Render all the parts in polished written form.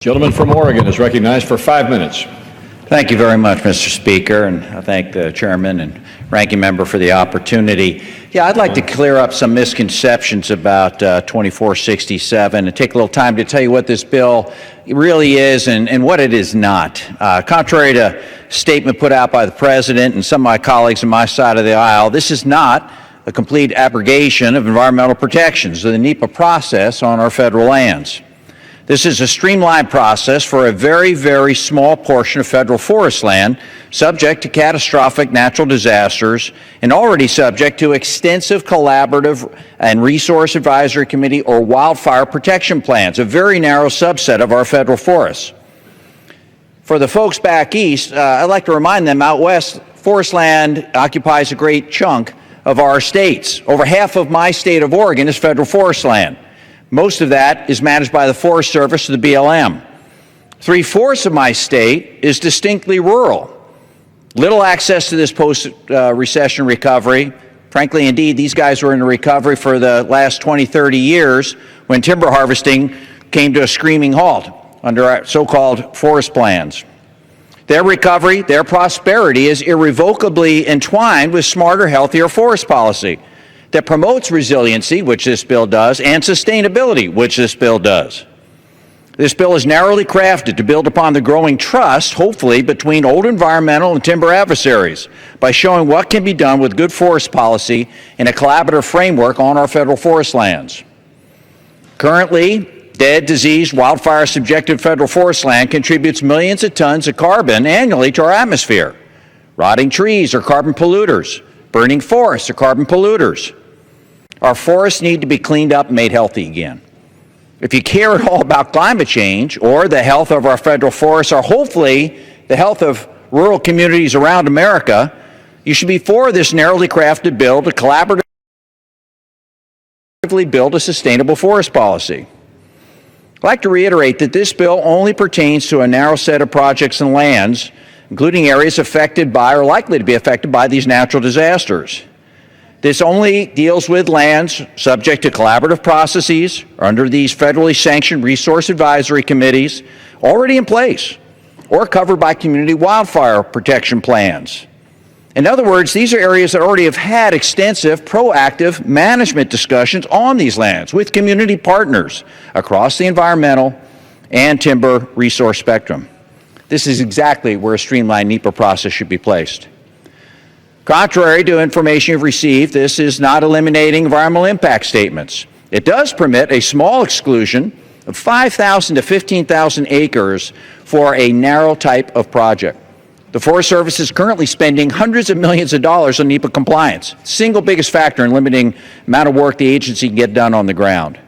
Gentleman from Oregon is recognized for 5 minutes. Thank you very much, Mr. Speaker, and I thank the chairman and ranking member for the opportunity. Yeah, I'd like to clear up some misconceptions about 2467 and take a little time to tell you what this bill really is and what it is not. Contrary to a statement put out by the president and some of my colleagues on my side of the aisle, this is not a complete abrogation of environmental protections or the NEPA process on our federal lands. This is a streamlined process for a very, very small portion of federal forest land subject to catastrophic natural disasters and already subject to extensive collaborative and resource advisory committee or wildfire protection plans, a very narrow subset of our federal forests. For the folks back east, I'd like to remind them out west, forest land occupies a great chunk of our states. Over half of my state of Oregon is federal forest land. Most of that is managed by the Forest Service or the BLM. 3/4 of my state is distinctly rural. Little access to this post-recession recovery. Frankly, indeed, these guys were in recovery for the last 20, 30 years when timber harvesting came to a screaming halt under our so-called forest plans. Their recovery, their prosperity is irrevocably entwined with smarter, healthier forest policy that promotes resiliency, which this bill does, and sustainability, which this bill does. This bill is narrowly crafted to build upon the growing trust, hopefully, between old environmental and timber adversaries by showing what can be done with good forest policy in a collaborative framework on our federal forest lands. Currently, dead, diseased, wildfire-subjected federal forest land contributes millions of tons of carbon annually to our atmosphere. Rotting trees are carbon polluters. Burning forests are carbon polluters. Our forests need to be cleaned up and made healthy again. If you care at all about climate change or the health of our federal forests or hopefully the health of rural communities around America, you should be for this narrowly crafted bill to collaboratively build a sustainable forest policy. I'd like to reiterate that this bill only pertains to a narrow set of projects and lands, including areas affected by or likely to be affected by these natural disasters. This only deals with lands subject to collaborative processes or under these federally sanctioned resource advisory committees already in place or covered by community wildfire protection plans. In other words, these are areas that already have had extensive proactive management discussions on these lands with community partners across the environmental and timber resource spectrum. This is exactly where a streamlined NEPA process should be placed. Contrary to information you've received, this is not eliminating environmental impact statements. It does permit a small exclusion of 5,000 to 15,000 acres for a narrow type of project. The Forest Service is currently spending hundreds of millions of dollars on NEPA compliance, single biggest factor in limiting the amount of work the agency can get done on the ground.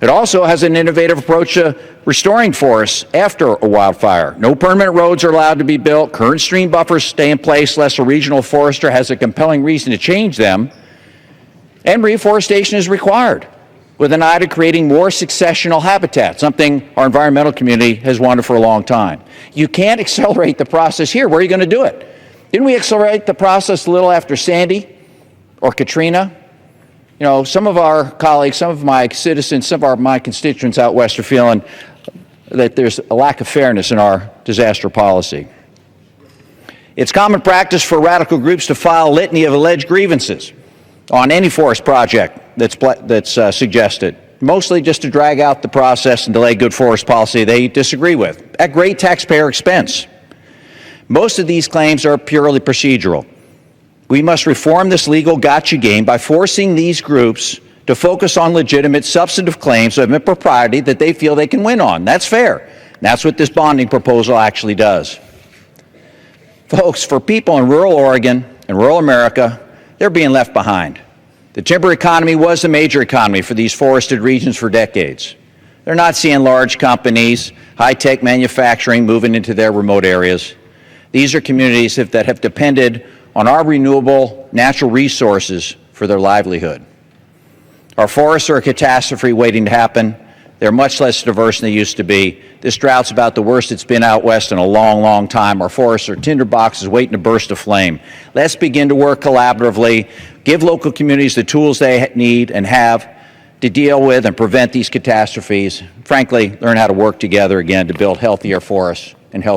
It also has an innovative approach to restoring forests after a wildfire. No permanent roads are allowed to be built. Current stream buffers stay in place unless a regional forester has a compelling reason to change them. And reforestation is required with an eye to creating more successional habitat, something our environmental community has wanted for a long time. You can't accelerate the process here. Where are you going to do it? Didn't we accelerate the process a little after Sandy or Katrina? You know, some of our colleagues, some of my citizens, some of my constituents out west are feeling that there's a lack of fairness in our disaster policy. It's common practice for radical groups to file a litany of alleged grievances on any forest project that's suggested, mostly just to drag out the process and delay good forest policy they disagree with, at great taxpayer expense. Most of these claims are purely procedural. We must reform this legal gotcha game by forcing these groups to focus on legitimate substantive claims of impropriety that they feel they can win on. That's fair. That's what this bonding proposal actually does. Folks, for people in rural Oregon and rural America, they're being left behind. The timber economy was the major economy for these forested regions for decades. They're not seeing large companies, high-tech manufacturing moving into their remote areas. These are communities that have depended on our renewable natural resources for their livelihood. Our forests are a catastrophe waiting to happen. They're much less diverse than they used to be. This drought's about the worst it's been out west in a long, long time. Our forests are tinderboxes waiting to burst aflame. Let's begin to work collaboratively, give local communities the tools they need and have to deal with and prevent these catastrophes. Frankly, learn how to work together again to build healthier forests and healthier